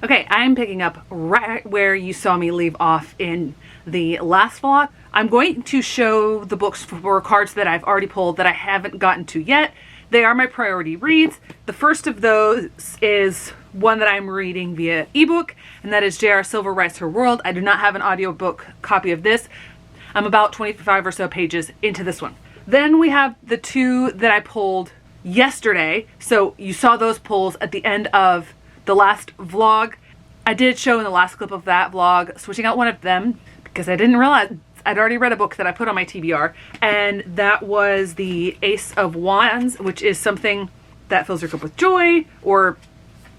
Okay, I'm picking up right where you saw me leave off in the last vlog. I'm going to show the books for cards that I've already pulled that I haven't gotten to yet. They are my priority reads. The first of those is one that I'm reading via ebook, and that is J.R. Silver Writes Her World. I do not have an audiobook copy of this. I'm about 25 or so pages into this one. Then we have the two that I pulled yesterday. So you saw those pulls at the end of the last vlog. I did show in the last clip of that vlog switching out one of them because I didn't realize I'd already read a book that I put on my TBR, and that was the Ace of Wands, which is something that fills your cup with joy, or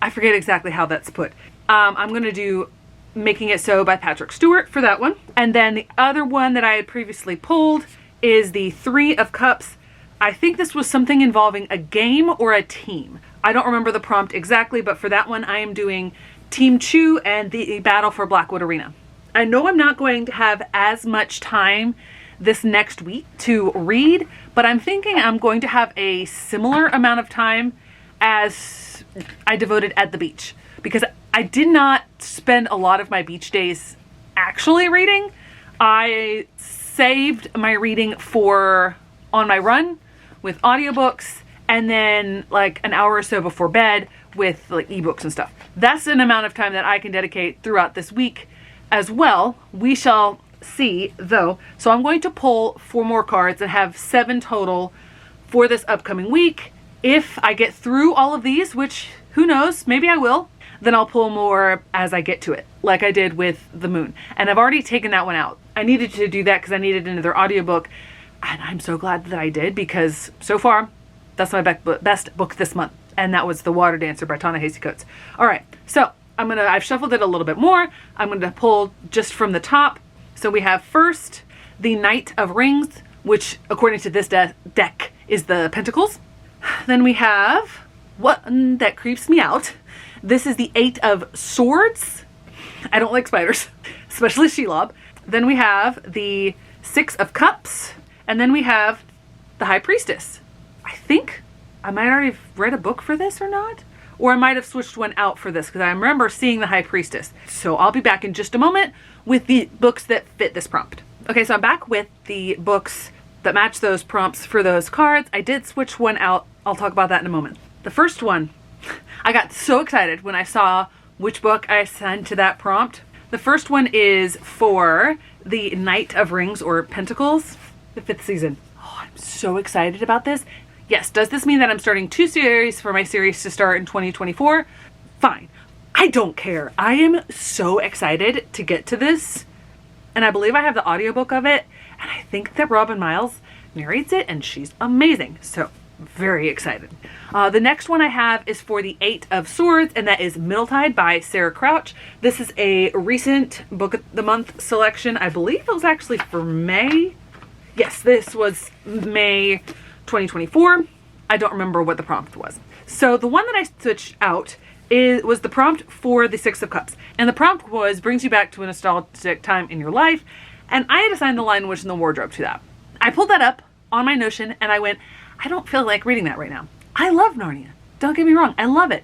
I forget exactly how that's put. I'm going to do Making It So by Patrick Stewart for that one. And then the other one that I had previously pulled is the Three of Cups. I think this was something involving a game or a team. I don't remember the prompt exactly, but for that one I am doing Team Chew and the Battle for Blackwood Arena. I know I'm not going to have as much time this next week to read, but I'm thinking I'm going to have a similar amount of time as I devoted at the beach, because I did not spend a lot of my beach days actually reading. I saved my reading for on my run with audiobooks, and then like an hour or so before bed with like ebooks and stuff. That's an amount of time that I can dedicate throughout this week as well. We shall see though. So I'm going to pull 4 more cards and have 7 total for this upcoming week. If I get through all of these, which who knows, maybe I will, then I'll pull more as I get to it, like I did with the moon. And I've already taken that one out. I needed to do that because I needed another audiobook, and I'm so glad that I did, because so far that's my best book this month, and that was The Water Dancer by Ta-Nehisi Coates. All right, so I've shuffled it a little bit more. I'm gonna pull just from the top. So we have first the Knight of Rings, which according to this deck is the Pentacles. Then we have one that creeps me out. This is the Eight of Swords. I don't like spiders, especially Shelob. Then we have the Six of Cups, and then we have the High Priestess. I think I might already have read a book for this or not. Or I might have switched one out for this because I remember seeing the High Priestess. So I'll be back in just a moment with the books that fit this prompt. Okay, so I'm back with the books that match those prompts for those cards. I did switch one out. I'll talk about that in a moment. The first one, I got so excited when I saw which book I assigned to that prompt. The first one is for the Knight of Rings or Pentacles, the 5th season. Oh, I'm so excited about this. Yes, does this mean that I'm starting 2 series for my series to start in 2024? Fine. I don't care. I am so excited to get to this. And I believe I have the audiobook of it. And I think that Robin Miles narrates it, and she's amazing. So very excited. The next one I have is for the Eight of Swords, and that is Middletide by Sarah Crouch. This is a recent Book of the Month selection. I believe it was actually for May. Yes, this was May 2024. I don't remember what the prompt was. So the one that I switched out was the prompt for the Six of Cups. And the prompt was, brings you back to a nostalgic time in your life. And I had assigned the Lion, Witch, and the Wardrobe to that. I pulled that up on my Notion and I went, I don't feel like reading that right now. I love Narnia. Don't get me wrong. I love it.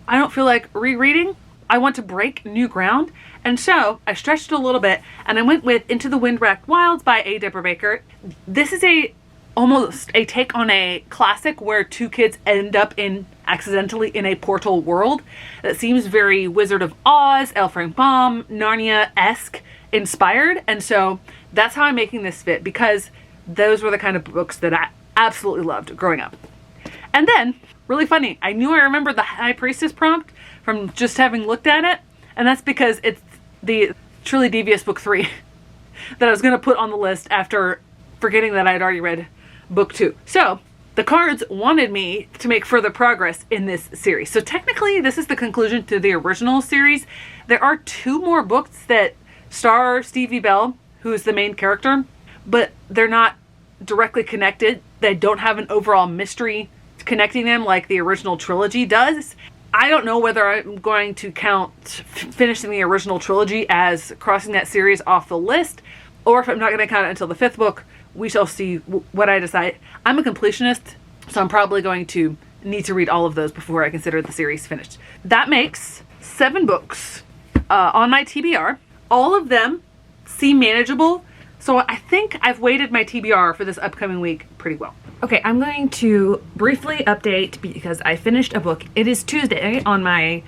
I don't feel like rereading. I want to break new ground. And so I stretched a little bit and I went with Into the Wind-Wracked Wilds by A. Deborah Baker. This is almost a take on a classic where 2 kids end up accidentally in a portal world that seems very Wizard of Oz, L. Frank Baum, Narnia-esque inspired. And so that's how I'm making this fit, because those were the kind of books that I absolutely loved growing up. And then, really funny, I knew I remembered the High Priestess prompt from just having looked at it, and that's because it's the Truly Devious Book 3 that I was going to put on the list after forgetting that I had already read Book 2. So the cards wanted me to make further progress in this series. So technically this is the conclusion to the original series. There are 2 more books that star Stevie Bell, who is the main character, but they're not directly connected. They don't have an overall mystery connecting them like the original trilogy does. I don't know whether I'm going to count finishing the original trilogy as crossing that series off the list, or if I'm not going to count it until the 5th book. We shall see what I decide. I'm a completionist, so I'm probably going to need to read all of those before I consider the series finished. That makes 7 books on my TBR. All of them seem manageable, so I think I've weighted my TBR for this upcoming week pretty well. Okay, I'm going to briefly update because I finished a book. It is Tuesday on my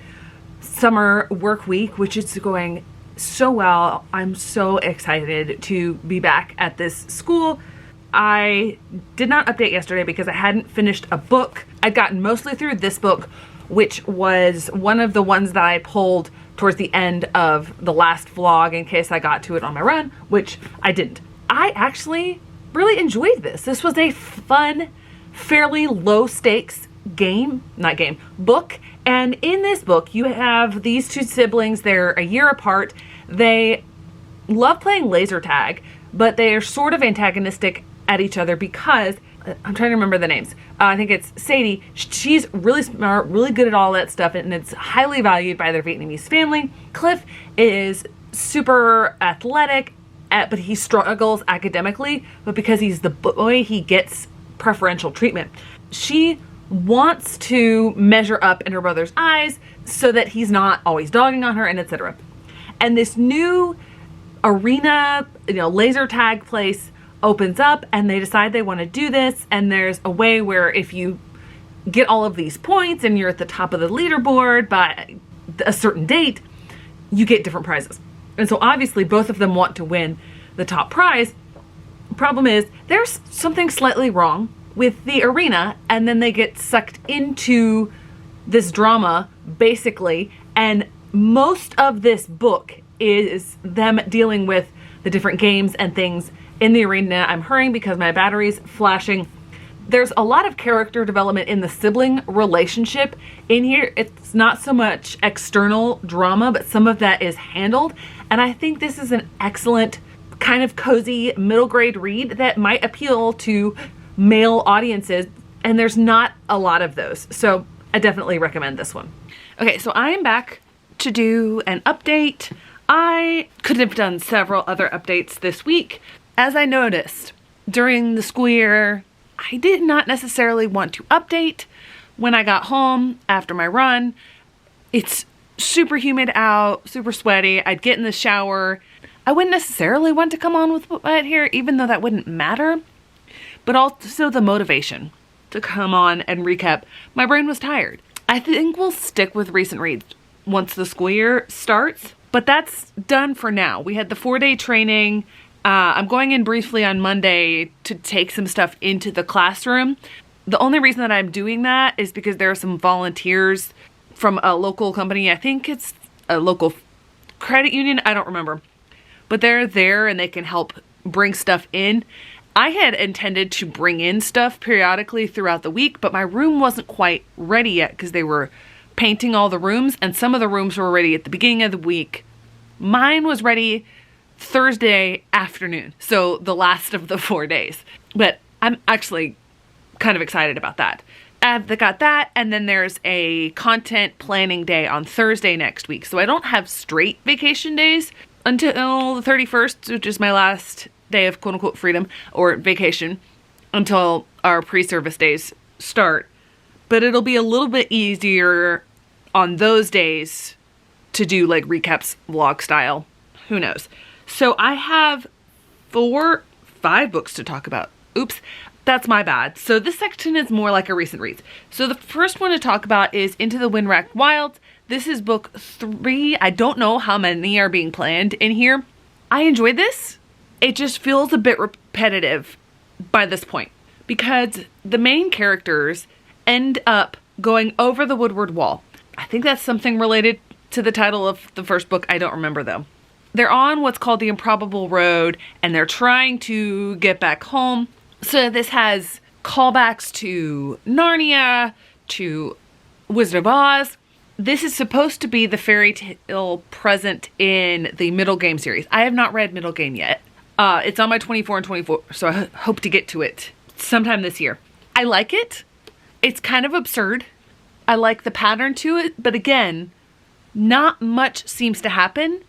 summer work week, which is going so well. I'm so excited to be back at this school. I did not update yesterday because I hadn't finished a book. I'd gotten mostly through this book, which was one of the ones that I pulled towards the end of the last vlog in case I got to it on my run, which I didn't. I actually really enjoyed this. This was a fun, fairly low stakes book. And in this book, you have these 2 siblings. They're a year apart. They love playing laser tag, but they are sort of antagonistic at each other because, I'm trying to remember the names. I think it's Sadie. She's really smart, really good at all that stuff, and it's highly valued by their Vietnamese family. Cliff is super athletic, but he struggles academically, but because he's the boy, he gets preferential treatment. She wants to measure up in her brother's eyes so that he's not always dogging on her, and etc. And this new arena, laser tag place opens up, and they decide they want to do this, and there's a way where if you get all of these points and you're at the top of the leaderboard by a certain date, you get different prizes. And so obviously both of them want to win the top prize. Problem is, there's something slightly wrong with the arena, and then they get sucked into this drama, basically, and most of this book is them dealing with the different games and things in the arena. I'm hurrying because my battery's flashing. There's a lot of character development in the sibling relationship in here. It's not so much external drama, but some of that is handled. And I think this is an excellent kind of cozy middle grade read that might appeal to male audiences. And there's not a lot of those. So I definitely recommend this one. Okay, so I'm back to do an update. I could have done several other updates this week. As I noticed during the school year, I did not necessarily want to update when I got home after my run. It's super humid out, super sweaty. I'd get in the shower. I wouldn't necessarily want to come on with wet hair, even though that wouldn't matter. But also the motivation to come on and recap. My brain was tired. I think we'll stick with recent reads once the school year starts, but that's done for now. We had the 4-day training. I'm going in briefly on Monday to take some stuff into the classroom. The only reason that I'm doing that is because there are some volunteers from a local company. I think it's a local credit union. I don't remember. But they're there and they can help bring stuff in. I had intended to bring in stuff periodically throughout the week, but my room wasn't quite ready yet because they were painting all the rooms, and some of the rooms were ready at the beginning of the week. Mine was ready Thursday afternoon, so the last of the 4 days. But I'm actually kind of excited about that. I've got that, and then there's a content planning day on Thursday next week. So I don't have straight vacation days until the 31st, which is my last day of quote-unquote freedom or vacation, until our pre-service days start. But it'll be a little bit easier on those days to do like recaps vlog style. Who knows? So I have 5 books to talk about. Oops, that's my bad. So this section is more like a recent read. So the first one to talk about is Into the Windwracked Wilds. This is book 3. I don't know how many are being planned in here. I enjoyed this. It just feels a bit repetitive by this point because the main characters end up going over the woodward wall. I think that's something related to the title of the first book. I don't remember though. They're on what's called the Improbable Road, and they're trying to get back home. So this has callbacks to Narnia, to Wizard of Oz. This is supposed to be the fairy tale present in the Middle Game series. I have not read Middle Game yet. It's on my 24 and 24, so I hope to get to it sometime this year. I like it. It's kind of absurd. I like the pattern to it, but again, not much seems to happen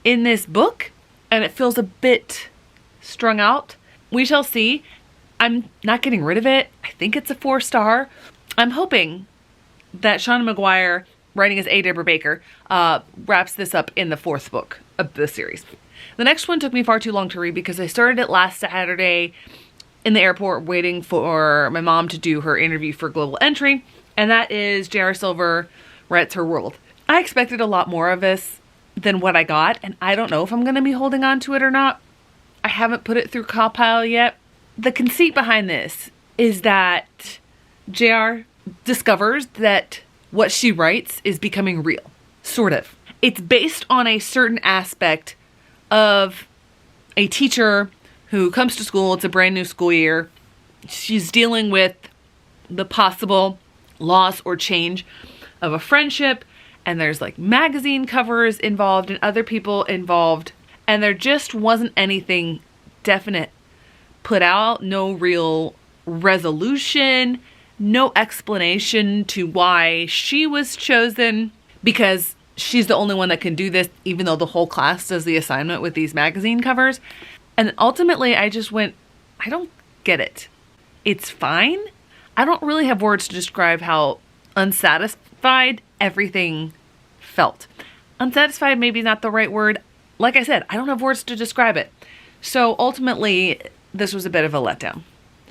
in this book, and it feels a bit strung out. We shall see. I'm not getting rid of it. I think it's a 4-star. I'm hoping that Sean McGuire writing as A. Deborah Baker, wraps this up in the 4th book of the series. The next one took me far too long to read because I started it last Saturday in the airport waiting for my mom to do her interview for Global Entry, and that is J.R. Silver Writes Her World. I expected a lot more of this than what I got, and I don't know if I'm going to be holding on to it or not. I haven't put it through compile yet. The conceit behind this is that JR discovers that what she writes is becoming real. Sort of. It's based on a certain aspect of a teacher who comes to school. It's a brand new school year. She's dealing with the possible loss or change of a friendship, and there's like magazine covers involved and other people involved, and there just wasn't anything definite put out, no real resolution, no explanation to why she was chosen, because she's the only one that can do this, even though the whole class does the assignment with these magazine covers. And ultimately I just went, I don't get it. It's fine. I don't really have words to describe how unsatisfied everything felt. Unsatisfied maybe not the right word. Like I said, I don't have words to describe it. So ultimately, this was a bit of a letdown.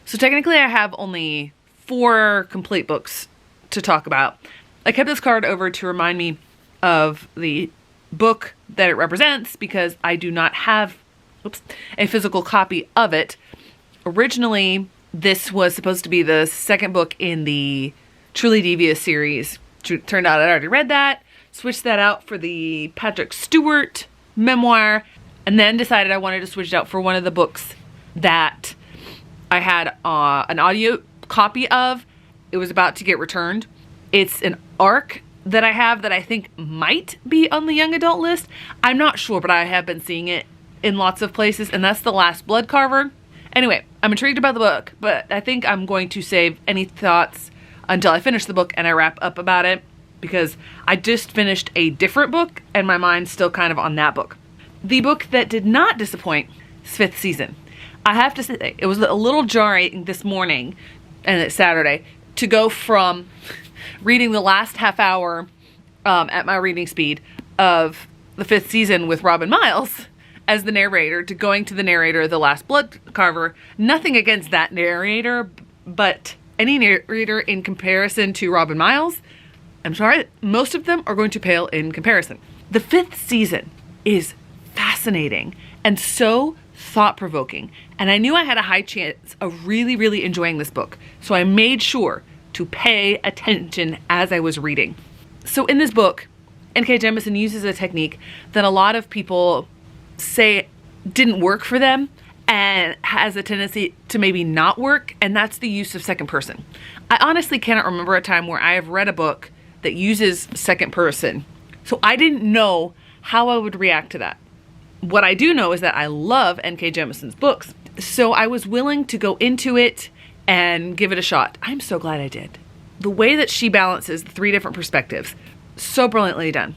So technically I have only 4 complete books to talk about. I kept this card over to remind me of the book that it represents because I do not have a physical copy of it. Originally, this was supposed to be the 2nd book in the Truly Devious series. Turned out I'd already read that, switched that out for the Patrick Stewart memoir, and then decided I wanted to switch it out for one of the books that I had an audio copy of. It was about to get returned. It's an arc that I have that I think might be on the young adult list. I'm not sure, but I have been seeing it in lots of places, and that's The Last Blood Carver. Anyway, I'm intrigued about the book, but I think I'm going to save any thoughts until I finish the book and I wrap up about it, because I just finished a different book and my mind's still kind of on that book. The book that did not disappoint is 5th Season. I have to say, it was a little jarring this morning, and it's Saturday, to go from reading the last half hour at my reading speed of the 5th season with Robin Miles as the narrator to going to the narrator of The Last Blood Carver. Nothing against that narrator, but any narrator in comparison to Robin Miles, I'm sorry, most of them are going to pale in comparison. The 5th season is fascinating and so thought-provoking, and I knew I had a high chance of really, really enjoying this book, so I made sure to pay attention as I was reading. So in this book, N.K. Jemisin uses a technique that a lot of people say didn't work for them and has a tendency to maybe not work, and that's the use of second person. I honestly cannot remember a time where I have read a book that uses second person, so I didn't know how I would react to that. What I do know is that I love N.K. Jemisin's books, so I was willing to go into it and give it a shot. I'm so glad I did. The way that she balances the 3 different perspectives, so brilliantly done.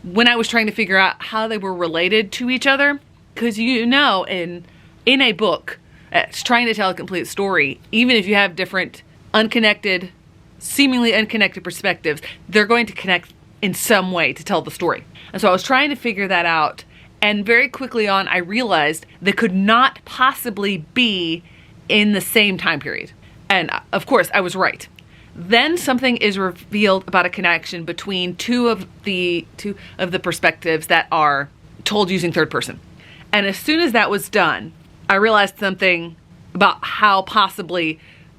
When I was trying to figure out how they were related to each other, because you know, in a book, it's trying to tell a complete story, even if you have different unconnected, seemingly unconnected perspectives, they're going to connect in some way to tell the story. And so I was trying to figure that out, and very quickly on I realized they could not possibly be in the same time period. And of course I was right. Then something is revealed about a connection between two of the perspectives that are told using third person. And as soon as that was done, I realized something about how possibly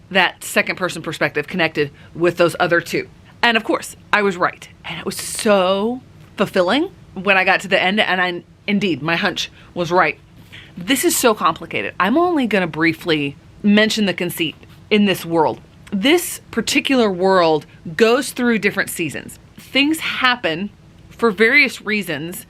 that second person perspective connected with those other 2. And of course, I was right. And it was so fulfilling when I got to the end, and indeed, my hunch was right. This is so complicated. I'm only going to briefly mention the conceit in this world. This particular world goes through different seasons. Things happen for various reasons.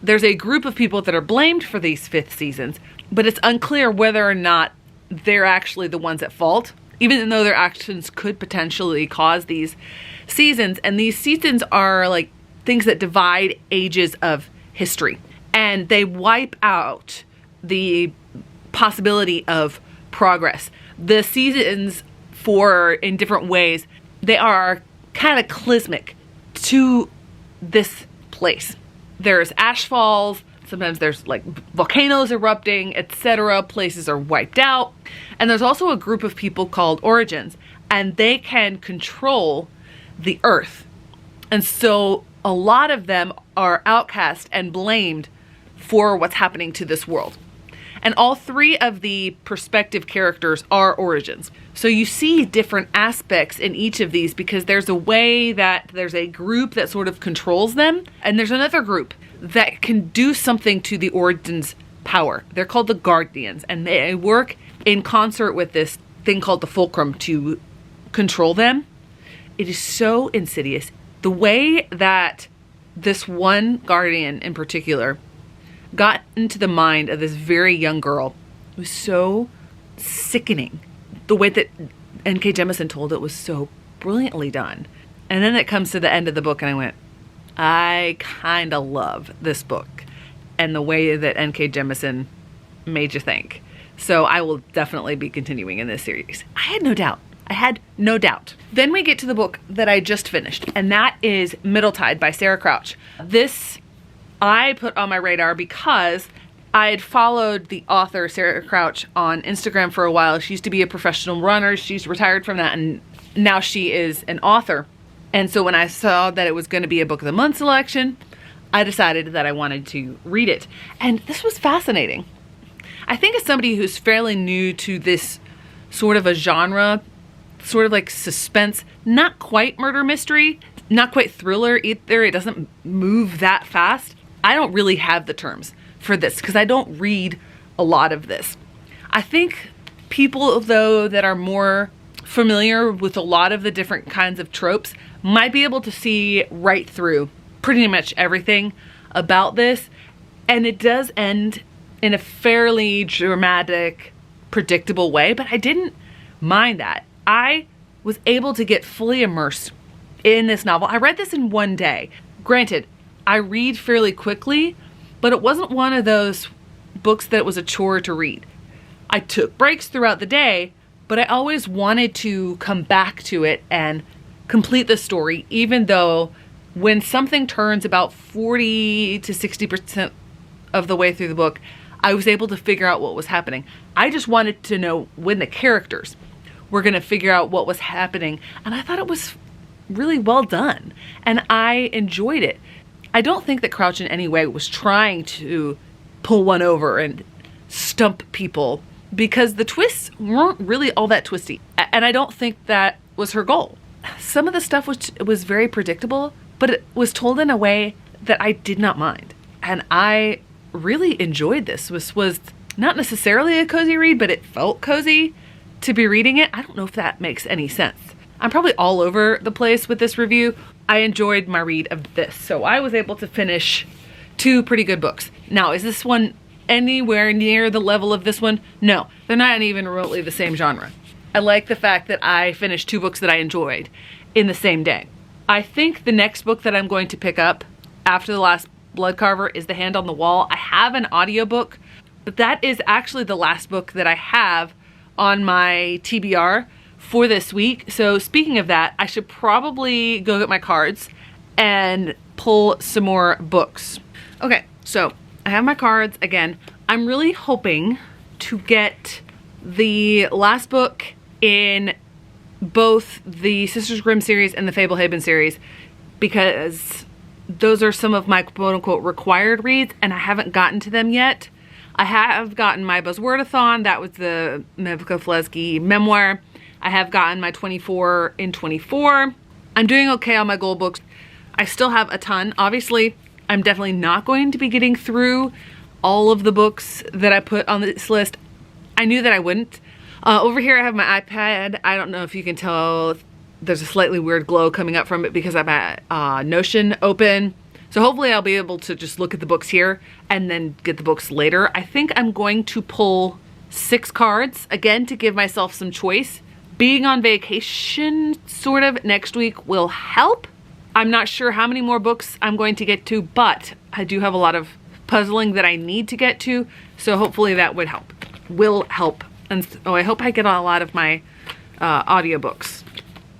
There's a group of people that are blamed for these 5th seasons, but it's unclear whether or not they're actually the ones at fault, even though their actions could potentially cause these seasons. And these seasons are like things that divide ages of history, and they wipe out the possibility of progress. The seasons, in different ways, they are cataclysmic to this place. There's ash falls, sometimes there's like volcanoes erupting, etc. Places are wiped out. And there's also a group of people called Origins, and they can control the earth. And so a lot of them are outcast and blamed for what's happening to this world. And all three of the perspective characters are Origins. So you see different aspects in each of these because there's a way that there's a group that sort of controls them, and there's another group that can do something to the Origins' power. They're called the Guardians, and they work in concert with this thing called the Fulcrum to control them. It is so insidious. The way that this one Guardian in particular got into the mind of this very young girl was so sickening. The way that N.K. Jemisin told it was so brilliantly done. And then it comes to the end of the book and I went, I kind of love this book and the way that N.K. Jemisin made you think. So I will definitely be continuing in this series. I had no doubt. Then we get to the book that I just finished, and that is Middletide by Sarah Crouch. This I put on my radar because I had followed the author Sarah Crouch on Instagram for a while. She used to be a professional runner. She's retired from that, and now she is an author. And so when I saw that it was going to be a book of the month selection, I decided that I wanted to read it. And this was fascinating. I think as somebody who's fairly new to this sort of a genre, sort of like suspense, not quite murder mystery, not quite thriller either. It doesn't move that fast. I don't really have the terms for this because I don't read a lot of this. I think people, though, that are more familiar with a lot of the different kinds of tropes might be able to see right through pretty much everything about this. And it does end in a fairly dramatic, predictable way, but I didn't mind that. I was able to get fully immersed in this novel. I read this in one day. Granted, I read fairly quickly, but it wasn't one of those books that was a chore to read. I took breaks throughout the day, but I always wanted to come back to it and complete the story, even though when something turns about 40 to 60% of the way through the book, I was able to figure out what was happening. I just wanted to know when the characters were going to figure out what was happening, and I thought it was really well done, and I enjoyed it. I don't think that Crouch in any way was trying to pull one over and stump people because the twists weren't really all that twisty, and I don't think that was her goal. Some of the stuff was very predictable, but it was told in a way that I did not mind, and I really enjoyed this. This was not necessarily a cozy read, but it felt cozy to be reading it. I don't know if that makes any sense. I'm probably all over the place with this review. I enjoyed my read of this, so I was able to finish 2 pretty good books. Now, is this one anywhere near the level of this one? No, they're not even remotely the same genre. I like the fact that I finished 2 books that I enjoyed in the same day. I think the next book that I'm going to pick up after The Last Bloodcarver is The Hand on the Wall. I have an audiobook, but that is actually the last book that I have on my TBR for this week. So speaking of that, I should probably go get my cards and pull some more books. Okay, so I have my cards again. I'm really hoping to get the last book in both the Sisters Grimm series and the Fablehaven series because those are some of my quote-unquote required reads and I haven't gotten to them yet. I have gotten my Readathon, that was the Mevka Flesky memoir. I have gotten my 24 in 24. I'm doing okay on my gold books. I still have a ton. Obviously, I'm definitely not going to be getting through all of the books that I put on this list. I knew that I wouldn't. Over here I have my iPad. I don't know if you can tell, there's a slightly weird glow coming up from it because I'm at Notion open. So hopefully I'll be able to just look at the books here and then get the books later. I think I'm going to pull 6 cards, again, to give myself some choice. Being on vacation sort of next week will help. I'm not sure how many more books I'm going to get to, but I do have a lot of puzzling that I need to get to. So hopefully that will help. And I hope I get a lot of my audiobooks.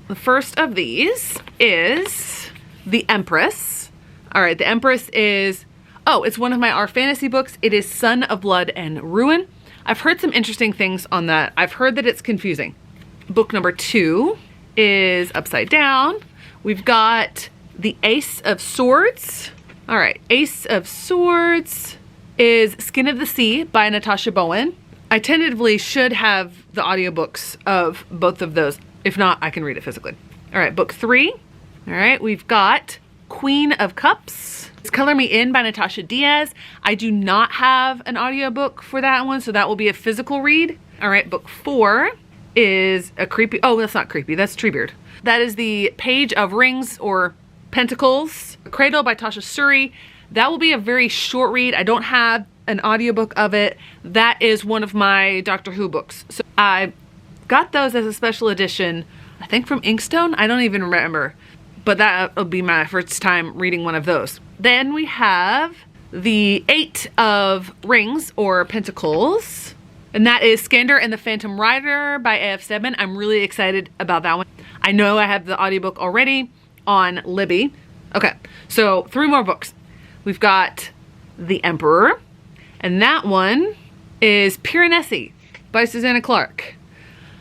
The first of these is The Empress. All right, The Empress is, oh, it's one of my R fantasy books. It is Son of Blood and Ruin. I've heard some interesting things on that. I've heard that it's confusing. Book number 2 is Upside Down. We've got The Ace of Swords. All right, Ace of Swords is Skin of the Sea by Natasha Bowen. I tentatively should have the audiobooks of both of those. If not, I can read it physically. All right, book 3. All right, we've got Queen of Cups. It's Color Me In by Natasha Diaz. I do not have an audiobook for that one, so that will be a physical read. All right, book 4 is a creepy, oh, that's not creepy, that's Treebeard. That is the Page of Rings or Pentacles, Cradle by Tasha Suri. That will be a very short read. I don't have an audiobook of it. That is one of my Doctor Who books. So I got those as a special edition, I think from Inkstone. I don't even remember, but that will be my first time reading one of those. Then we have the 8 of Rings or Pentacles, and that is Skander and the Phantom Rider by A.F. Stedman. I'm really excited about that one. I know I have the audiobook already on Libby. Okay, so 3 more books. We've got The Emperor, and that one is Piranesi by Susanna Clark.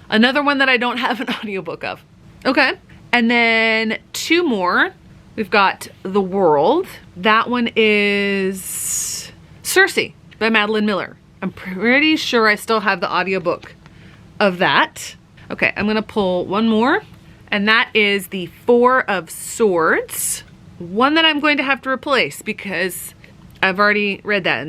Another one that I don't have an audiobook of. Okay, and then 2 more. We've got The World. That one is Circe by Madeline Miller. I'm pretty sure I still have the audiobook of that. Okay, I'm gonna pull one more, and that is The Four of Swords. One that I'm going to have to replace because I've already read that.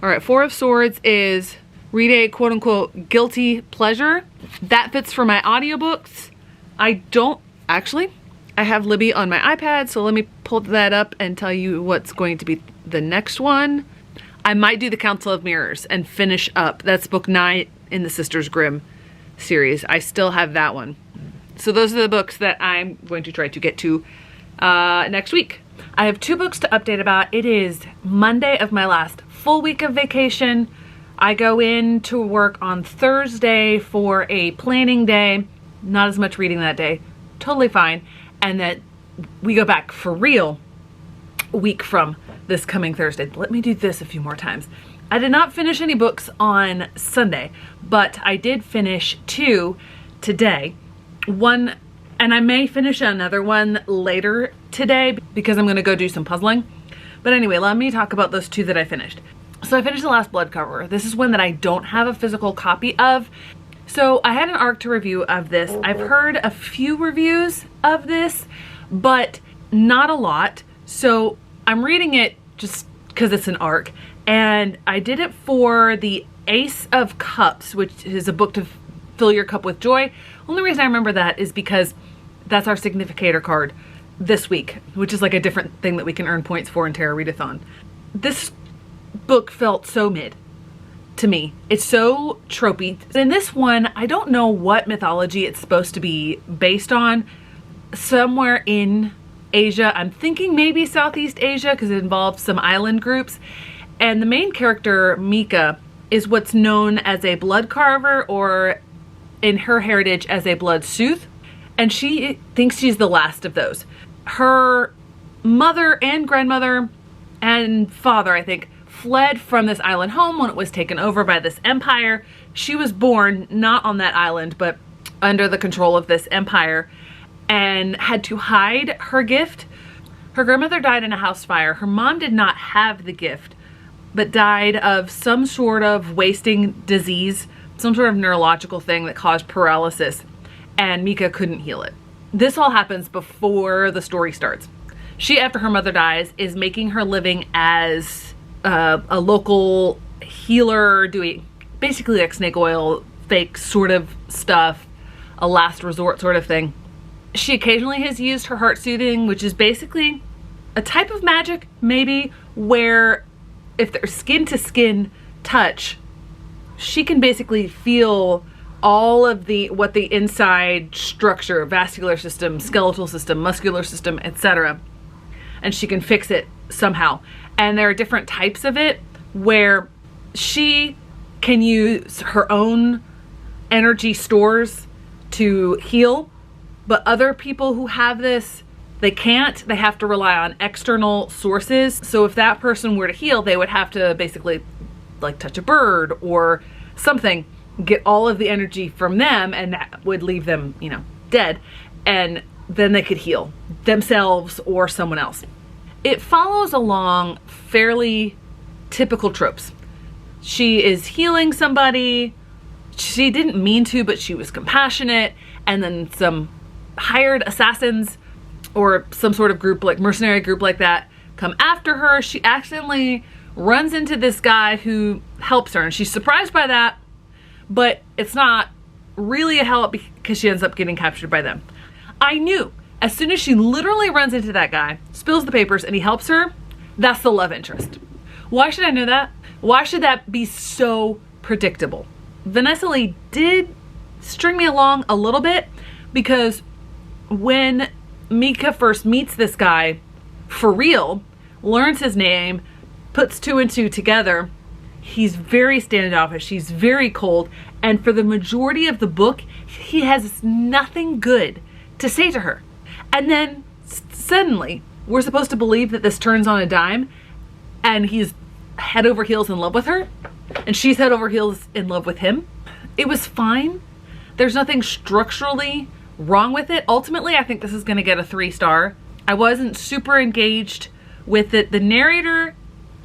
All right, Four of Swords is read a quote unquote guilty pleasure. That fits for my audiobooks. I don't, actually, I have Libby on my iPad, so let me pull that up and tell you what's going to be the next one. I might do the Council of Mirrors and finish up. That's book 9 in the Sisters Grimm series. I still have that one. So those are the books that I'm going to try to get to next week. I have 2 books to update about. It is Monday of my last full week of vacation. I go in to work on Thursday for a planning day. Not as much reading that day. Totally fine. And then we go back for real a week from this coming Thursday. Let me do this a few more times. I did not finish any books on Sunday, but I did finish 2 today. One, and I may finish another one later today because I'm gonna go do some puzzling. But anyway, let me talk about those 2 that I finished. So I finished The Last Blood cover. This is one that I don't have a physical copy of. So I had an ARC to review of this. I've heard a few reviews of this, but not a lot. So I'm reading it just because it's an ARC. And I did it for the Ace of Cups, which is a book to fill your cup with joy. Only reason I remember that is because that's our significator card this week, which is like a different thing that we can earn points for in Tarot Readathon. This book felt so mid to me. It's so tropey. In this one, I don't know what mythology it's supposed to be based on. Somewhere in Asia. I'm thinking maybe Southeast Asia because it involves some island groups. And the main character, Mika, is what's known as a blood carver, or in her heritage as a blood sooth. And she thinks she's the last of those. Her mother and grandmother and father, I think, fled from this island home when it was taken over by this empire. She was born not on that island, but under the control of this empire, and had to hide her gift. Her grandmother died in a house fire. Her mom did not have the gift, but died of some sort of wasting disease, some sort of neurological thing that caused paralysis, and Mika couldn't heal it. This all happens before the story starts. She, after her mother dies, is making her living as a local healer, doing basically like snake oil, fake sort of stuff, a last resort sort of thing. She occasionally has used her heart soothing, which is basically a type of magic, maybe, where if there's skin to skin touch, she can basically feel all of what the inside structure, vascular system, skeletal system, muscular system, etc. And she can fix it somehow. And there are different types of it where she can use her own energy stores to heal, but other people who have this They can't. They have to rely on external sources. So if that person were to heal, they would have to basically like touch a bird or something, get all of the energy from them, and that would leave them, you know, dead. And then they could heal themselves or someone else. It follows along fairly typical tropes. She is healing somebody. She didn't mean to, but she was compassionate. And then some hired assassins or some sort of group, like mercenary group like that, come after her. She accidentally runs into this guy who helps her, and she's surprised by that, but it's not really a help because she ends up getting captured by them. I knew as soon as she literally runs into that guy, spills the papers, and he helps her, that's the love interest. Why should I know that? Why should that be so predictable? Vanessa Lee did string me along a little bit, because when Mika first meets this guy for real, learns his name, puts two and two together, he's very standoffish, he's very cold, and for the majority of the book, he has nothing good to say to her. And then suddenly, we're supposed to believe that this turns on a dime, and he's head over heels in love with her, and she's head over heels in love with him. It was fine. There's nothing structurally wrong with it. Ultimately, I think this is gonna get a 3-star. I wasn't super engaged with it. The narrator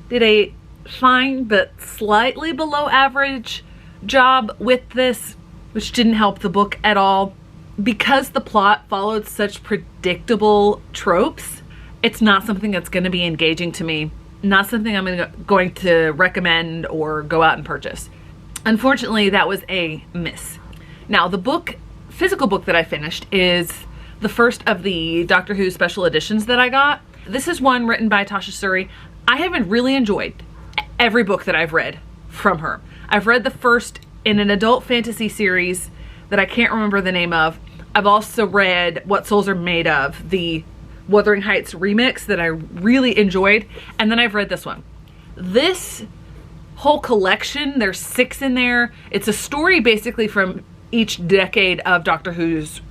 did a fine but slightly below average job with this, which didn't help the book at all. Because the plot followed such predictable tropes, it's not something that's going to be engaging to me. Not something I'm going to recommend or go out and purchase. Unfortunately, that was a miss. Now, the book, physical book that I finished is the first of the Doctor Who special editions that I got. This is one written by Tasha Suri. I haven't really enjoyed every book that I've read from her. I've read the first in an adult fantasy series that I can't remember the name of. I've also read What Souls Are Made Of, the Wuthering Heights remix that I really enjoyed. And then I've read this one. This whole collection, there's 6 in there. It's a story basically from each decade of Doctor Who's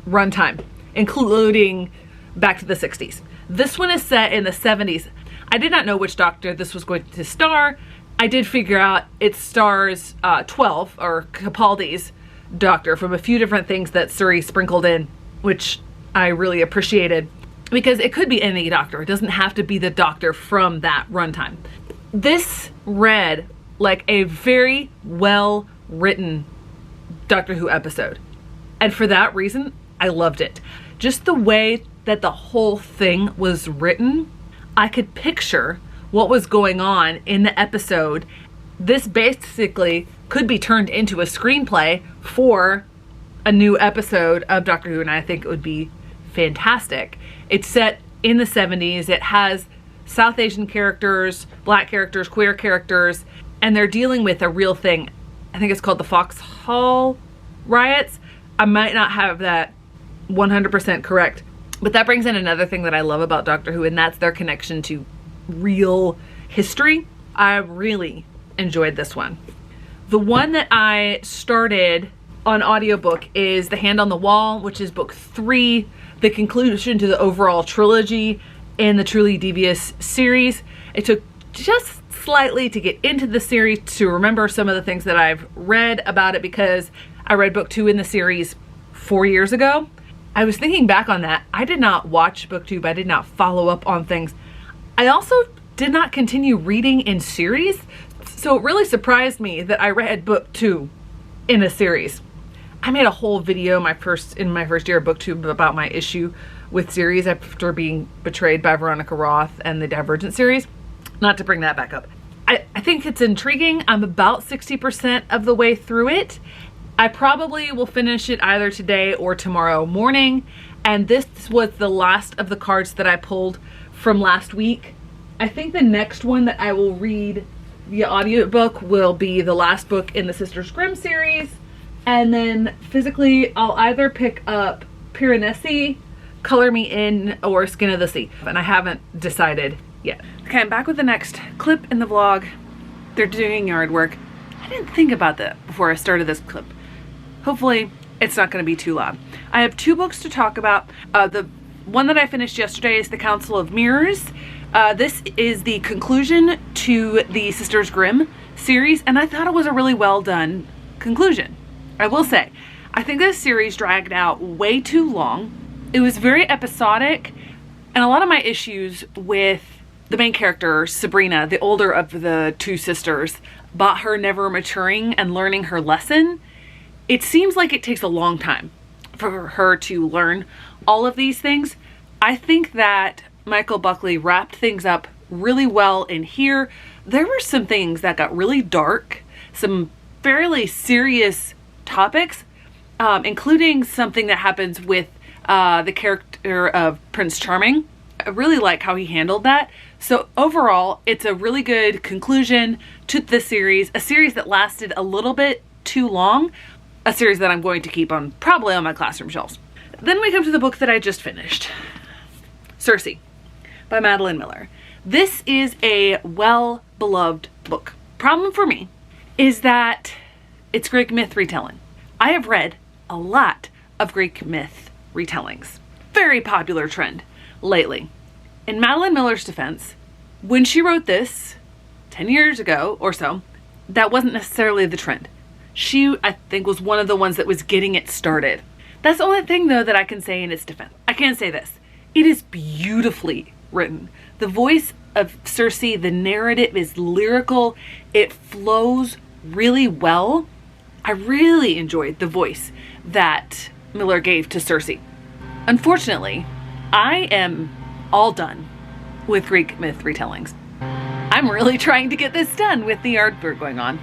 runtime, including back to the 60s. This one is set in the 70s. I did not know which Doctor this was going to star. I did figure out it stars 12, or Capaldi's Doctor, from a few different things that Suri sprinkled in, which I really appreciated, because it could be any Doctor. It doesn't have to be the Doctor from that runtime. This read like a very well written Doctor Who episode, and for that reason I loved it. Just the way that the whole thing was written, I could picture what was going on in the episode. This basically could be turned into a screenplay for a new episode of Doctor Who, and I think it would be fantastic. It's set in the 70s. It has South Asian characters, black characters, queer characters, and they're dealing with a real thing. I think it's called the Foxhall riots. I might not have that 100% correct, but that brings in another thing that I love about Doctor Who, and that's their connection to real history. I really enjoyed this one. The one that I started on audiobook is The Hand on the Wall, which is book 3, the conclusion to the overall trilogy in the Truly Devious series. It took just slightly to get into the series to remember some of the things that I've read about it, because I read book 2 in the series 4 years ago. I was thinking back on that. I did not watch book 2, but I did not follow up on things. I also did not continue reading in series, so it really surprised me that I read book 2 in a series. I made a whole video in my first year of booktube about my issue with series after being betrayed by Veronica Roth and the Divergent series. Not to bring that back up. I think it's intriguing. I'm about 60% of the way through it. I probably will finish it either today or tomorrow morning. And this was the last of the cards that I pulled from last week. I think the next one that I will read via audiobook will be the last book in the Sisters Grimm series. And then physically, I'll either pick up Piranesi, Color Me In, or Skin of the Sea. And I haven't decided yet. Okay, I'm back with the next clip in the vlog. They're doing yard work. I didn't think about that before I started this clip. Hopefully, it's not going to be too loud. I have 2 books to talk about. The one that I finished yesterday is The Council of Mirrors. This is the conclusion to the Sisters Grimm series, and I thought it was a really well done conclusion. I will say, I think this series dragged out way too long. It was very episodic, and a lot of my issues with the main character, Sabrina, the older of the two sisters, about her never maturing and learning her lesson. It seems like it takes a long time for her to learn all of these things. I think that Michael Buckley wrapped things up really well in here. There were some things that got really dark, some fairly serious topics, including something that happens with the character of Prince Charming. I really like how he handled that. So overall, it's a really good conclusion to the series, a series that lasted a little bit too long, a series that I'm going to keep on probably on my classroom shelves. Then we come to the book that I just finished, Circe by Madeline Miller. This is a well-beloved book. Problem for me is that it's Greek myth retelling. I have read a lot of Greek myth retellings. Very popular trend lately. In Madeline Miller's defense, when she wrote this 10 years ago or so, that wasn't necessarily the trend. She, I think, was one of the ones that was getting it started. That's the only thing, though, that I can say in its defense. I can say this. It is beautifully written. The voice of Circe, the narrative is lyrical. It flows really well. I really enjoyed the voice that Miller gave to Circe. Unfortunately, I am all done with Greek myth retellings. I'm really trying to get this done with the artwork going on.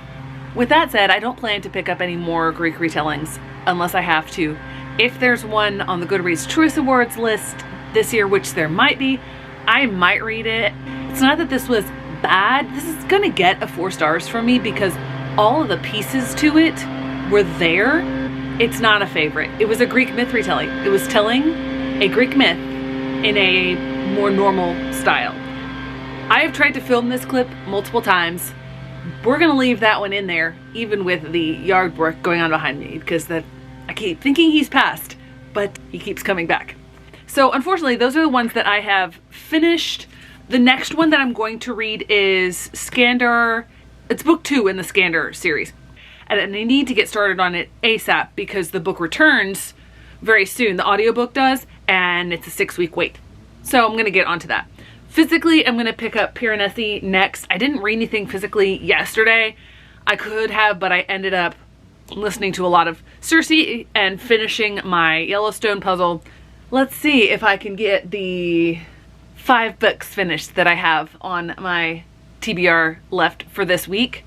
With that said, I don't plan to pick up any more Greek retellings unless I have to. If there's one on the Goodreads Choice Awards list this year, which there might be, I might read it. It's not that this was bad. This is gonna get a 4 stars from me because all of the pieces to it were there. It's not a favorite. It was a Greek myth retelling. It was telling a Greek myth in a more normal style. I have tried to film this clip multiple times. We're gonna leave that one in there, even with the yard work going on behind me, because I keep thinking he's passed, but he keeps coming back. So unfortunately, those are the ones that I have finished. The next one that I'm going to read is Skandar. It's book 2 in the Skandar series. And I need to get started on it ASAP because the book returns very soon. The audiobook does, and it's a 6-week wait. So I'm gonna get onto that. Physically, I'm gonna pick up Piranesi next. I didn't read anything physically yesterday. I could have, but I ended up listening to a lot of Circe and finishing my Yellowstone puzzle. Let's see if I can get the 5 books finished that I have on my TBR left for this week.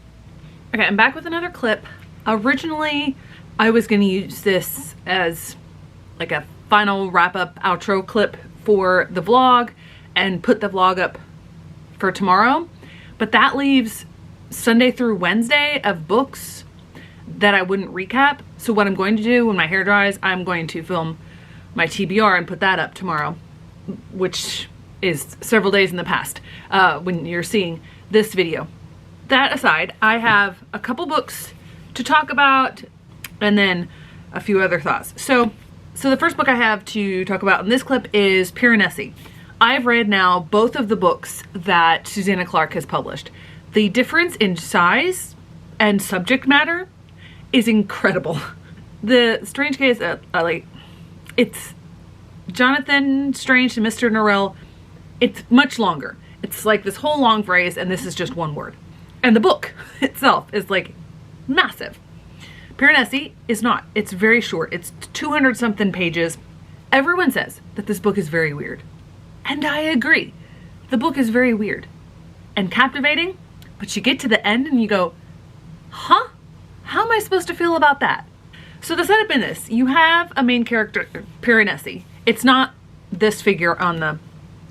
Okay, I'm back with another clip. Originally, I was gonna use this as like a final wrap-up outro clip for the vlog and put the vlog up for tomorrow, but that leaves Sunday through Wednesday of books that I wouldn't recap. So what I'm going to do when my hair dries, I'm going to film my TBR and put that up tomorrow, which is several days in the past when you're seeing this video. That aside, I have a couple books to talk about and then a few other thoughts. So the first book I have to talk about in this clip is Piranesi. I've read now both of the books that Susanna Clarke has published. The difference in size and subject matter is incredible. The Strange Case, it's Jonathan Strange to Mr. Norrell. It's much longer. It's like this whole long phrase, and this is just one word. And the book itself is like massive. Piranesi is not. It's very short. It's 200 something pages. Everyone says that this book is very weird. And I agree. The book is very weird and captivating, but you get to the end and you go, huh? How am I supposed to feel about that? So the setup in this, you have a main character, Piranesi. It's not this figure on the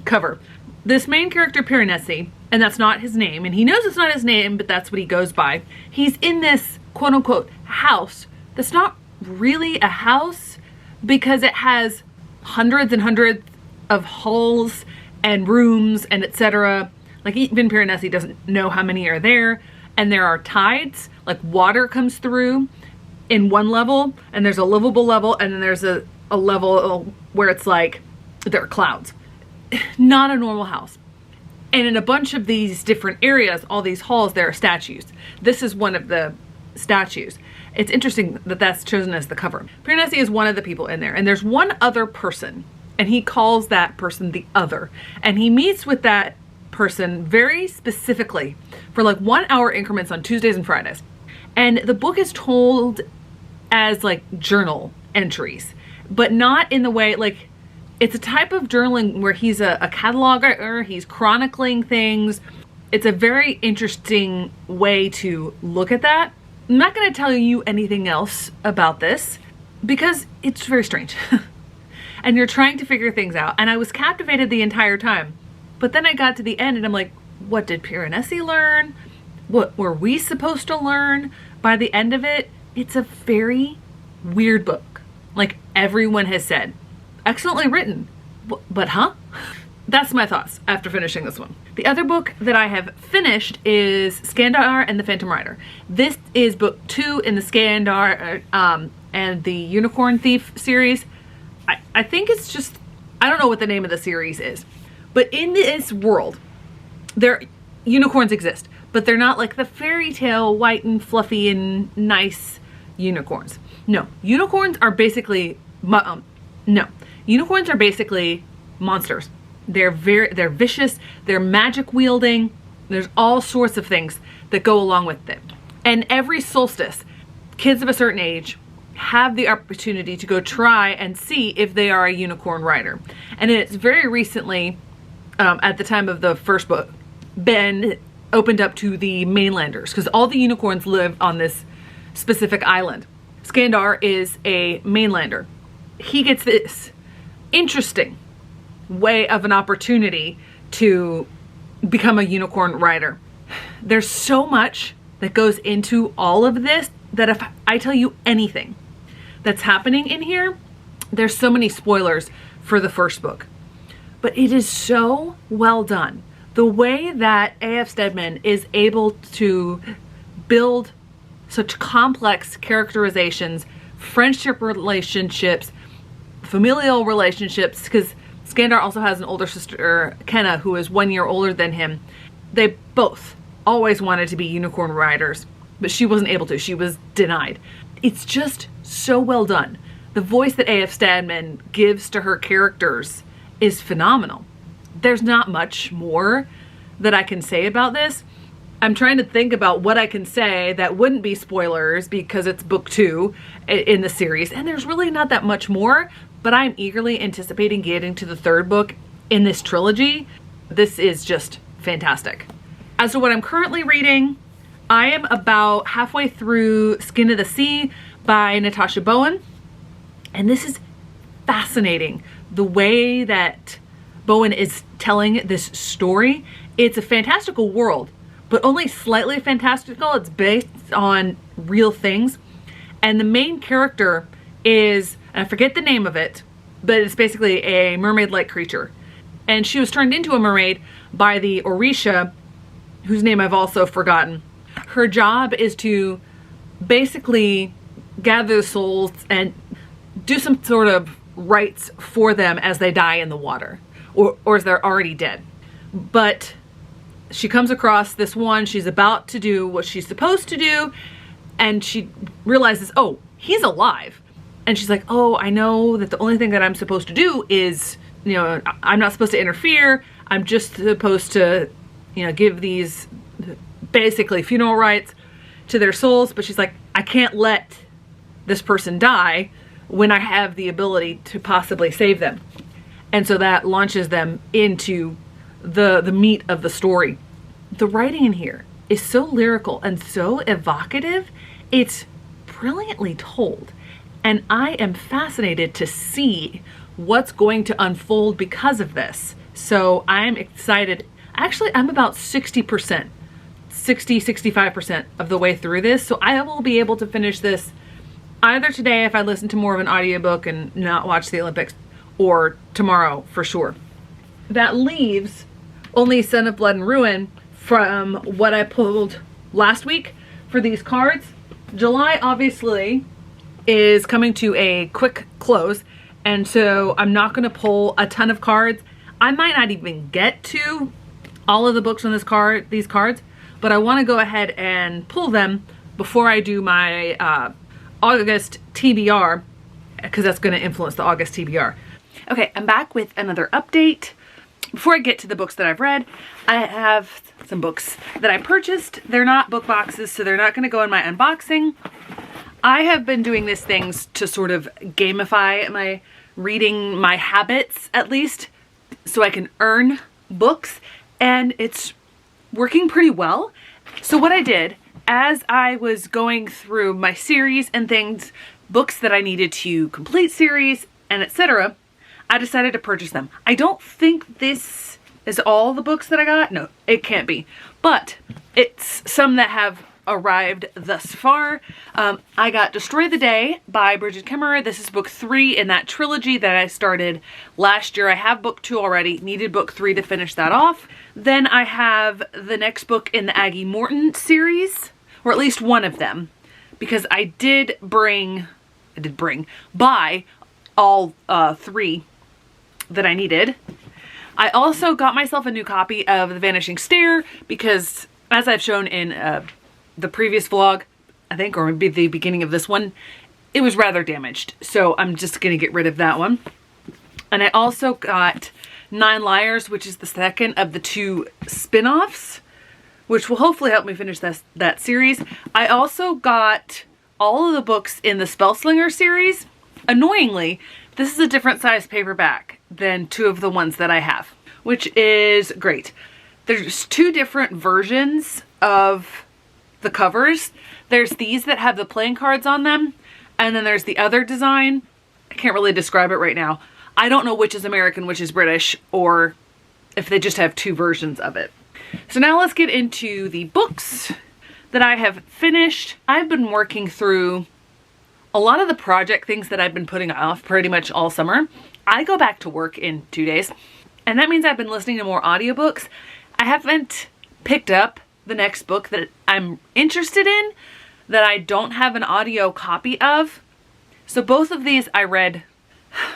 cover. This main character, Piranesi, and that's not his name, and he knows it's not his name, but that's what he goes by. He's in this quote unquote house that's not really a house because it has hundreds and hundreds of halls and rooms and etc. Like even Piranesi doesn't know how many are there, and there are tides, like water comes through in one level, and there's a livable level, and then there's a level where it's like There are clouds. Not a normal house. And in a bunch of these different areas, all these halls, there are statues. This is one of the statues. It's interesting that that's chosen as the cover. Piranesi is one of the people in there, and there's one other person, and he calls that person the other. And he meets with that person very specifically for like 1 hour increments on Tuesdays and Fridays. And the book is told as like journal entries, but not in the way, like, it's a type of journaling where he's a cataloger, he's chronicling things. It's a very interesting way to look at that. I'm not going to tell you anything else about this because it's very strange. And you're trying to figure things out. And I was captivated the entire time. But then I got to the end and I'm like, what did Piranesi learn? What were we supposed to learn? By the end of it, it's a very weird book. Like everyone has said. Excellently written, but huh? That's my thoughts after finishing this one. The other book that I have finished is Skandar and the Phantom Rider. This is book 2 in the Skandar and the Unicorn Thief series. I think it's just, I don't know what the name of the series is, but in this world, unicorns exist, but they're not like the fairy tale white and fluffy and nice unicorns. No, unicorns are basically, unicorns are basically monsters. They're vicious, they're magic wielding. There's all sorts of things that go along with them. And every solstice, kids of a certain age have the opportunity to go try and see if they are a unicorn rider. And it's very recently, at the time of the first book, been opened up to the mainlanders because all the unicorns live on this specific island. Skandar is a mainlander. He gets this interesting way of an opportunity to become a unicorn rider. There's so much that goes into all of this that if I tell you anything that's happening in here, there's so many spoilers for the first book. But it is so well done. The way that A.F. Stedman is able to build such complex characterizations, friendship relationships, familial relationships, because Skandar also has an older sister, Kenna, who is 1 year older than him. They both always wanted to be unicorn riders, but she wasn't able to. She was denied. It's just so well done. The voice that A.F. Stedman gives to her characters is phenomenal. There's not much more that I can say about this. I'm trying to think about what I can say that wouldn't be spoilers because it's book 2 in the series, and there's really not that much more, but I'm eagerly anticipating getting to the 3rd book in this trilogy. This is just fantastic. As to what I'm currently reading, I am about halfway through Skin of the Sea by Natasha Bowen, and this is fascinating. The way that Bowen is telling this story, it's a fantastical world, but only slightly fantastical. It's based on real things. And the main character is, and I forget the name of it, but it's basically a mermaid-like creature. And she was turned into a mermaid by the Orisha, whose name I've also forgotten. Her job is to basically gather the souls and do some sort of rites for them as they die in the water, or as they're already dead. But she comes across this one, she's about to do what she's supposed to do, and she realizes, oh, he's alive. And she's like, oh, I know that the only thing that I'm supposed to do is, you know, I'm not supposed to interfere. I'm just supposed to, you know, give these basically funeral rites to their souls. But she's like, I can't let this person die when I have the ability to possibly save them. And so that launches them into the meat of the story. The writing in here is so lyrical and so evocative. It's brilliantly told. And I am fascinated to see what's going to unfold because of this. So I'm excited. Actually, I'm about 60%, 65% of the way through this. So I will be able to finish this either today if I listen to more of an audiobook and not watch the Olympics, or tomorrow for sure. That leaves only Son of Blood and Ruin from what I pulled last week for these cards. July obviously is coming to a quick close, And so I'm not going to pull a ton of cards. I might not even get to all of the books on these cards, but I want to go ahead and pull them before I do my August TBR, because that's going to influence the August TBR. Okay, I'm back with another update. Before I get to the books that I've read, I have some books that I purchased. They're not book boxes, so they're not going to go in my unboxing. I have been doing these things to sort of gamify my reading, my habits at least, so I can earn books, and it's working pretty well. So what I did, as I was going through my series and things, books that I needed to complete series and etc., I decided to purchase them. I don't think this is all the books that I got. No, it can't be. But it's some that have arrived thus far. I got Destroy the Day by Bridget Kemmerer. This is book 3 in that trilogy that I started last year. I have book 2 already. Needed book 3 to finish that off. Then I have the next book in the Aggie Morton series, or at least one of them, because I did buy all 3 that I needed. I also got myself a new copy of The Vanishing Stair because, as I've shown in the previous vlog, I think, or maybe the beginning of this one, it was rather damaged. So I'm just going to get rid of that one. And I also got 9 Liars, which is the second of the 2 spin-offs, which will hopefully help me finish that series. I also got all of the books in the Spellslinger series. Annoyingly, this is a different size paperback than 2 of the ones that I have, which is great. There's 2 different versions of the covers. There's these that have the playing cards on them, and then there's the other design. I can't really describe it right now. I don't know which is American, which is British, or if they just have 2 versions of it. So now let's get into the books that I have finished. I've been working through a lot of the project things that I've been putting off pretty much all summer. I go back to work in 2 days, and that means I've been listening to more audiobooks. I haven't picked up the next book that I'm interested in that I don't have an audio copy of. So both of these I read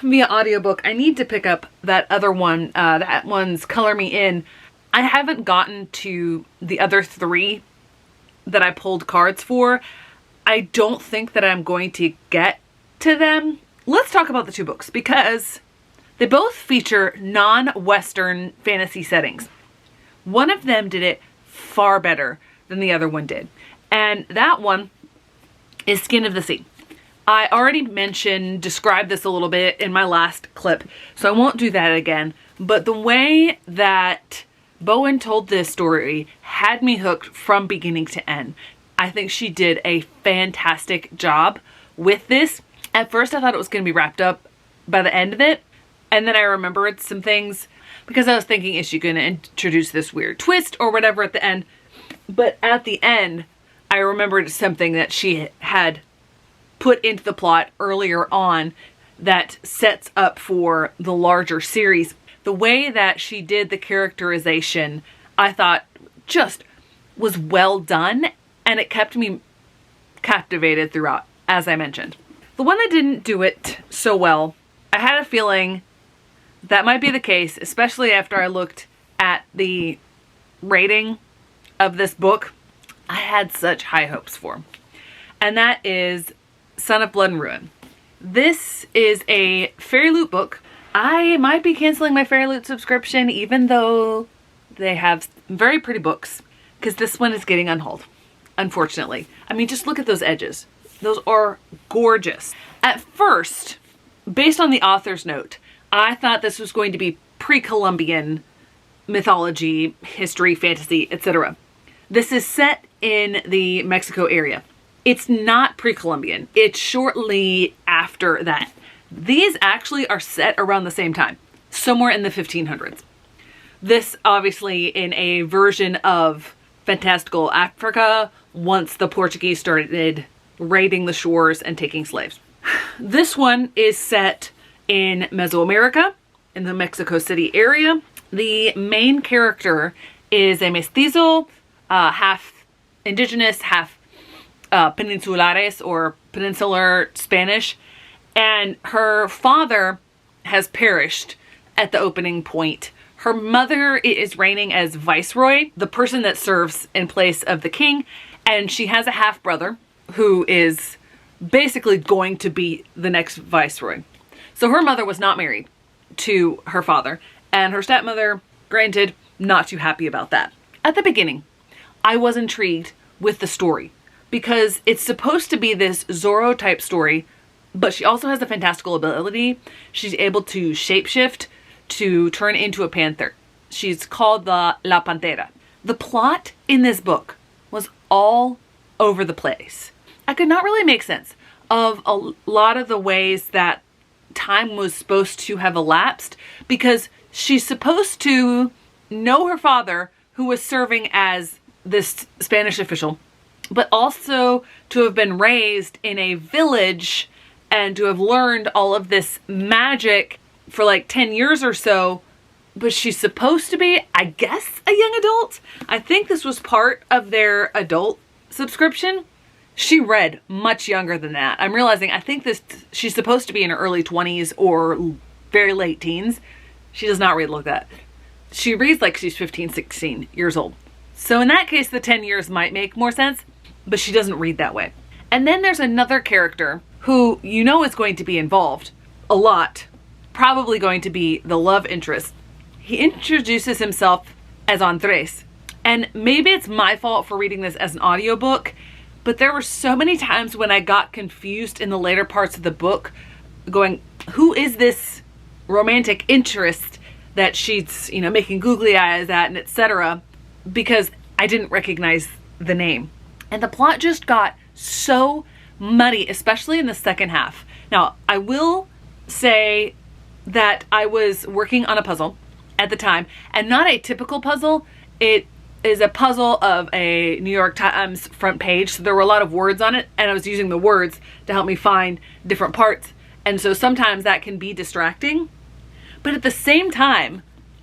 via audiobook. I need to pick up that other one. That one's Color Me In. I haven't gotten to the other 3 that I pulled cards for. I don't think that I'm going to get to them. Let's talk about the 2 books because they both feature non-Western fantasy settings. One of them did it far better than the other one did. And that one is Skin of the Sea. I already described this a little bit in my last clip, so I won't do that again. But the way that Bowen told this story had me hooked from beginning to end. I think she did a fantastic job with this. At first I thought it was going to be wrapped up by the end of it, and then I remembered some things because I was thinking, is she going to introduce this weird twist or whatever at the end? But at the end, I remembered something that she had put into the plot earlier on that sets up for the larger series. The way that she did the characterization, I thought just was well done, and it kept me captivated throughout, as I mentioned. The one that didn't do it so well, I had a feeling that might be the case, especially after I looked at the rating of this book I had such high hopes for. And that is Son of Blood and Ruin. This is a Fairy Loot book. I might be canceling my Fairy Loot subscription even though they have very pretty books, because this one is getting on hold, unfortunately. I mean, just look at those edges. Those are gorgeous. At first, based on the author's note, I thought this was going to be pre-Columbian mythology, history, fantasy, etc. This is set in the Mexico area. It's not pre-Columbian. It's shortly after that. These actually are set around the same time, somewhere in the 1500s. This obviously in a version of fantastical Africa once the Portuguese started raiding the shores and taking slaves. This one is set in Mesoamerica, in the Mexico City area. The main character is a mestizo, half indigenous, half peninsulares or peninsular Spanish, And her father has perished at the opening point. Her mother is reigning as viceroy, the person that serves in place of the king, and she has a half-brother who is basically going to be the next viceroy. So her mother was not married to her father, and her stepmother, granted, not too happy about that. At the beginning, I was intrigued with the story because it's supposed to be this Zorro type story, but she also has a fantastical ability. She's able to shapeshift to turn into a panther. She's called the La Pantera. The plot in this book was all over the place. I could not really make sense of a lot of the ways that time was supposed to have elapsed because she's supposed to know her father, who was serving as this Spanish official, but also to have been raised in a village and to have learned all of this magic for like 10 years or so. But she's supposed to be, I guess, a young adult. I think this was part of their adult subscription. She read much younger than that. I'm realizing I think she's supposed to be in her early 20s or very late teens. She does not read like that. She reads like she's 15, 16 years old. So in that case, the 10 years might make more sense, but she doesn't read that way. And then there's another character who you know is going to be involved a lot, probably going to be the love interest. He introduces himself as Andres. And maybe it's my fault for reading this as an audiobook, but there were so many times when I got confused in the later parts of the book going, who is this romantic interest that she's, you know, making googly eyes at and etc. because I didn't recognize the name. And the plot just got so muddy, especially in the second half. Now, I will say that I was working on a puzzle at the time, and not a typical puzzle. It is a puzzle of a New York Times front page, so there were a lot of words on it, and I was using the words to help me find different parts. And so sometimes that can be distracting. But at the same time,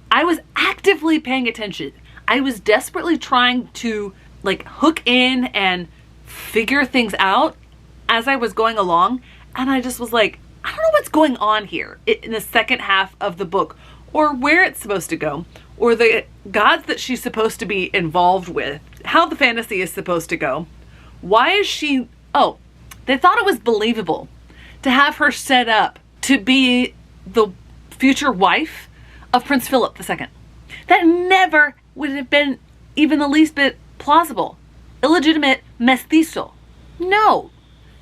I was actively paying attention. I was desperately trying to like hook in and figure things out as I was going along. And I just was like, I don't know what's going on here in the second half of the book, or where it's supposed to go, or the gods that she's supposed to be involved with, how the fantasy is supposed to go. Why is she, oh, they thought it was believable to have her set up to be the future wife of Prince Philip II. That never would have been even the least bit plausible. Illegitimate mestizo. No.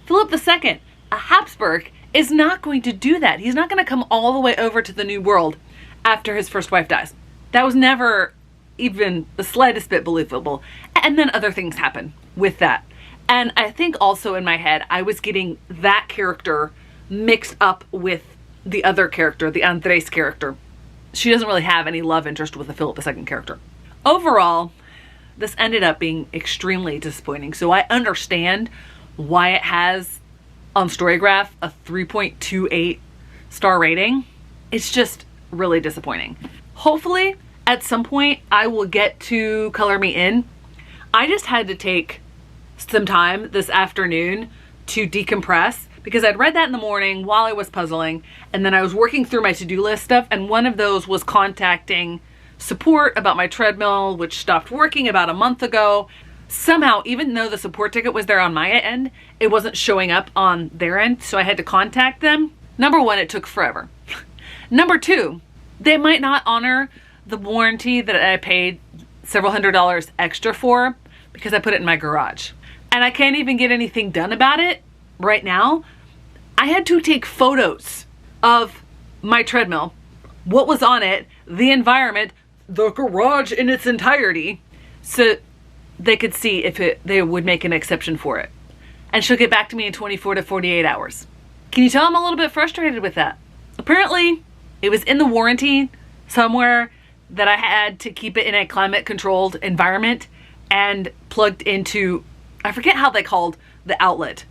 Philip II, a Habsburg, is not going to do that. He's not going to come all the way over to the New World after his first wife dies. That was never even the slightest bit believable. And then other things happen with that. And I think also in my head, I was getting that character mixed up with the other character, the Andres character. She doesn't really have any love interest with the Philip II character. Overall, this ended up being extremely disappointing. So I understand why it has on Storygraph a 3.28 star rating. It's just really disappointing. Hopefully, at some point, I will get to Color Me In. I just had to take some time this afternoon to decompress because I'd read that in the morning while I was puzzling, and then I was working through my to-do list stuff, and one of those was contacting support about my treadmill, which stopped working about a month ago. Somehow, even though the support ticket was there on my end, it wasn't showing up on their end, so I had to contact them. Number one, it took forever. Number two, they might not honor the warranty that I paid several $100s extra for because I put it in my garage. And I can't even get anything done about it right now. I had to take photos of my treadmill, what was on it, the environment, the garage in its entirety, so they could see if they would make an exception for it. And she'll get back to me in 24 to 48 hours. Can you tell I'm a little bit frustrated with that? Apparently, it was in the warranty somewhere that I had to keep it in a climate controlled environment and plugged into, I forget how they called the outlet.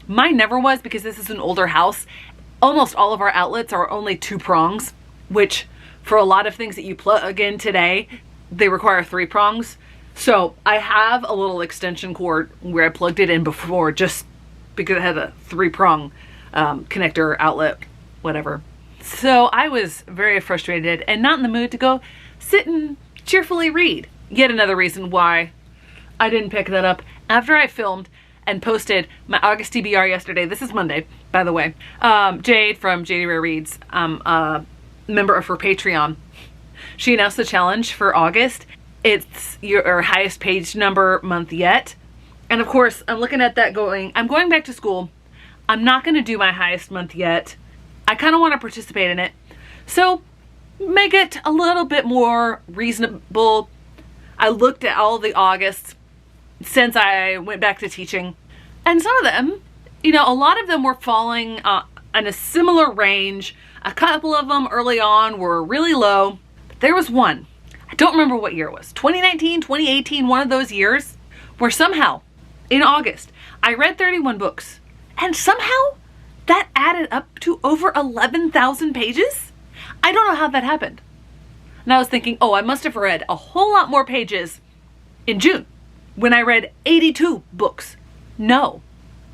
Mine never was because this is an older house. Almost all of our outlets are only 2 prongs, which for a lot of things that you plug in today, they require 3 prongs. So I have a little extension cord where I plugged it in before just because it had a 3-prong connector, outlet, whatever. So I was very frustrated and not in the mood to go sit and cheerfully read. Yet another reason why I didn't pick that up after I filmed and posted my August TBR yesterday. This is Monday, by the way. Jade from JD Rare Reads, a member of her Patreon. She announced the challenge for August. It's your highest page number month yet. And of course, I'm looking at that going, I'm going back to school. I'm not going to do my highest month yet. I kind of want to participate in it. So make it a little bit more reasonable. I looked at all the Augusts since I went back to teaching. And some of them, you know, a lot of them were falling in a similar range. A couple of them early on were really low. But there was one, I don't remember what year it was, 2019, 2018, one of those years, where somehow in August, I read 31 books. And somehow that added up to over 11,000 pages. I don't know how that happened. And I was thinking, oh, I must have read a whole lot more pages in June when I read 82 books. No,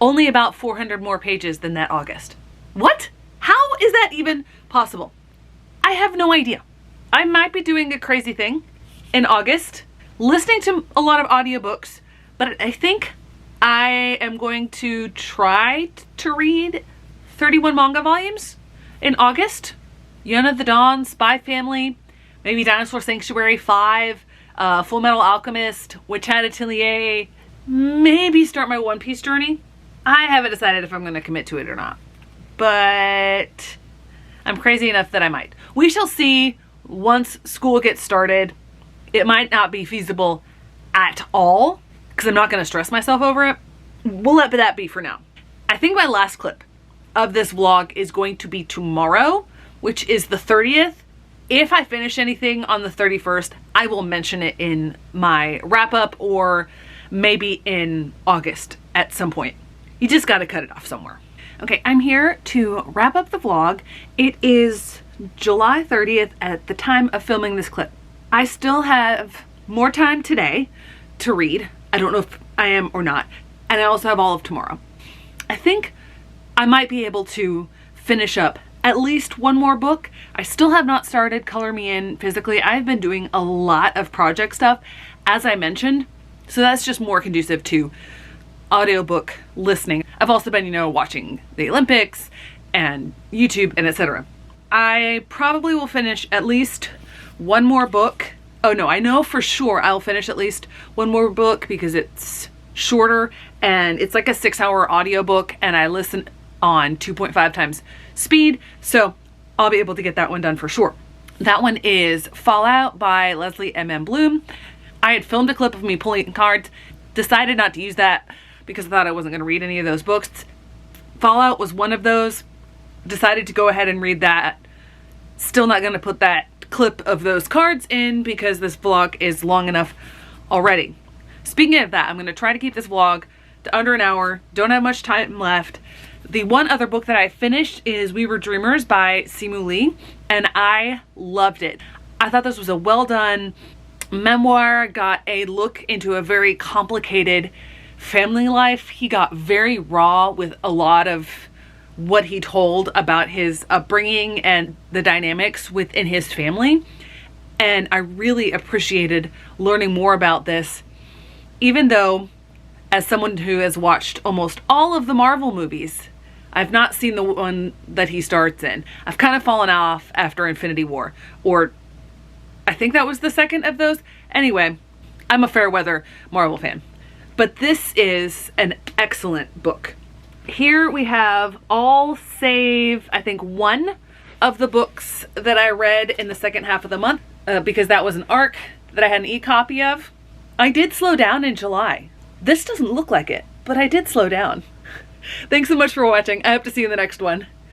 only about 400 more pages than that August. What? How is that even possible? I have no idea. I might be doing a crazy thing in August, listening to a lot of audiobooks, but I think I am going to try to read 31 manga volumes in August. Readathon, Spy Family, maybe Dinosaur Sanctuary 5, Full Metal Alchemist, Witch Hat Atelier, maybe start my One Piece journey. I haven't decided if I'm going to commit to it or not, but I'm crazy enough that I might. We shall see once school gets started. It might not be feasible at all because I'm not going to stress myself over it. We'll let that be for now. I think my last clip of this vlog is going to be tomorrow, which is the 30th. If I finish anything on the 31st, I will mention it in my wrap up or maybe in August at some point. You just got to cut it off somewhere. Okay, I'm here to wrap up the vlog. It is July 30th at the time of filming this clip. I still have more time today to read. I don't know if I am or not. And I also have all of tomorrow. I think I might be able to finish up at least one more book. I still have not started Color Me In physically. I've been doing a lot of project stuff, as I mentioned. So that's just more conducive to audiobook listening. I've also been, you know, watching the Olympics and YouTube and etc. I probably will finish at least one more book. Oh no, I know for sure I'll finish at least one more book because it's shorter and it's like a 6-hour audiobook and I listen on 2.5 times speed. So I'll be able to get that one done for sure. That one is Fallout by Leslie M.M. Bloom. I had filmed a clip of me pulling cards, decided not to use that because I thought I wasn't going to read any of those books. Fallout was one of those. Decided to go ahead and read that. Still not going to put that clip of those cards in because this vlog is long enough already. Speaking of that, I'm going to try to keep this vlog to under an hour. Don't have much time left. The one other book that I finished is We Were Dreamers by Simu Lee, and I loved it. I thought this was a well done memoir, got a look into a very complicated family life. He got very raw with a lot of what he told about his upbringing and the dynamics within his family. And I really appreciated learning more about this, even though as someone who has watched almost all of the Marvel movies, I've not seen the one that he starts in. I've kind of fallen off after Infinity War, or I think that was the second of those. Anyway, I'm a fair weather Marvel fan. But this is an excellent book. Here we have all save, I think, one of the books that I read in the second half of the month, because that was an arc that I had an e-copy of. I did slow down in July. This doesn't look like it, but I did slow down. Thanks so much for watching. I hope to see you in the next one.